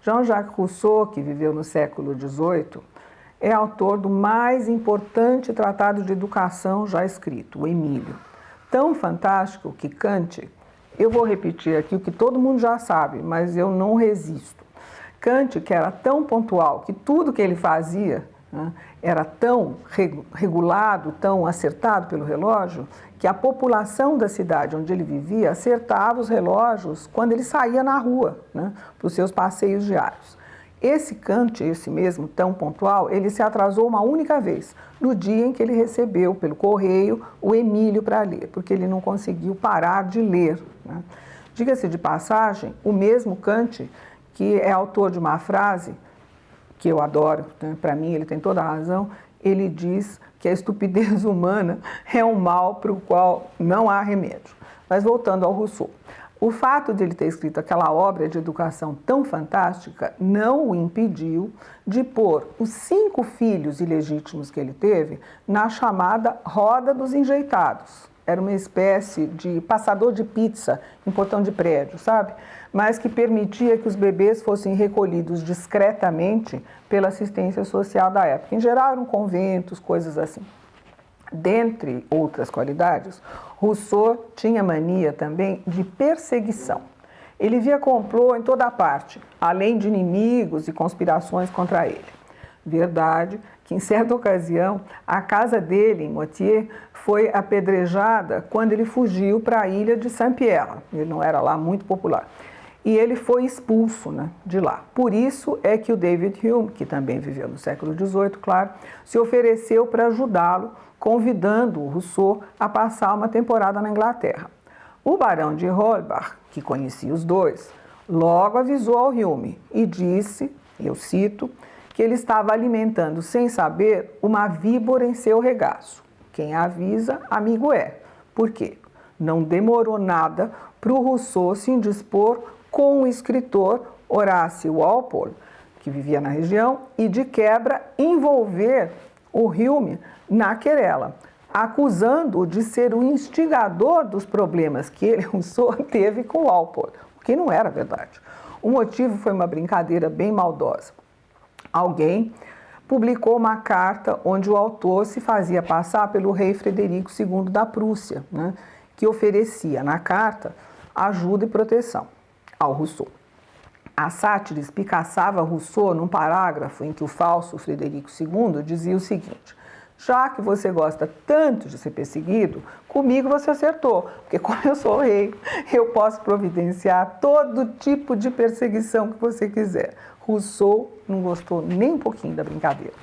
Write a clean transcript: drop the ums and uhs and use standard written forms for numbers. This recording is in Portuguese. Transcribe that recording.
Jean-Jacques Rousseau, que viveu no século XVIII, é autor do mais importante tratado de educação já escrito, o Emílio. Tão fantástico que Kant, eu vou repetir aqui o que todo mundo já sabe, mas eu não resisto. Kant, que era tão pontual, que tudo que ele fazia, né, era tão regulado, tão acertado pelo relógio, que a população da cidade onde ele vivia acertava os relógios quando ele saía na rua, né, para os seus passeios diários. Esse Kant, esse mesmo tão pontual, ele se atrasou uma única vez, no dia em que ele recebeu pelo correio o Emílio para ler, porque ele não conseguiu parar de ler, né. Diga-se de passagem, o mesmo Kant, que é autor de uma frase que eu adoro, né? Para mim ele tem toda a razão, ele diz que a estupidez humana é um mal para o qual não há remédio. Mas voltando ao Rousseau, o fato de ele ter escrito aquela obra de educação tão fantástica não o impediu de pôr os 5 filhos ilegítimos que ele teve na chamada roda dos enjeitados. Era uma espécie de passador de pizza em portão de prédio, sabe? Mas que permitia que os bebês fossem recolhidos discretamente pela assistência social da época. Em geral, eram conventos, coisas assim. Dentre outras qualidades, Rousseau tinha mania também de perseguição. Ele via complô em toda parte, além de inimigos e conspirações contra ele. Verdade que, em certa ocasião, a casa dele, em Moitié, foi apedrejada quando ele fugiu para a ilha de Saint-Pierre. Ele não era lá muito popular. E ele foi expulso, né, de lá. Por isso é que o David Hume, que também viveu no século XVIII, claro, se ofereceu para ajudá-lo, convidando o Rousseau a passar uma temporada na Inglaterra. O barão de Holbach, que conhecia os dois, logo avisou ao Hume e disse, eu cito, que ele estava alimentando, sem saber, uma víbora em seu regaço. Quem avisa, amigo é. Por quê? Não demorou nada para o Rousseau se indispor com o escritor Horácio Walpole, que vivia na região, e de quebra envolver o Hume na querela, acusando-o de ser o instigador dos problemas que ele, Rousseau, teve com Walpole, o que não era verdade. O motivo foi uma brincadeira bem maldosa. Alguém publicou uma carta onde o autor se fazia passar pelo rei Frederico II da Prússia, né, que oferecia na carta ajuda e proteção ao Rousseau. A sátira espicaçava Rousseau num parágrafo em que o falso Frederico II dizia o seguinte: já que você gosta tanto de ser perseguido, comigo você acertou, porque como eu sou o rei, eu posso providenciar todo tipo de perseguição que você quiser. Rousseau não gostou nem um pouquinho da brincadeira.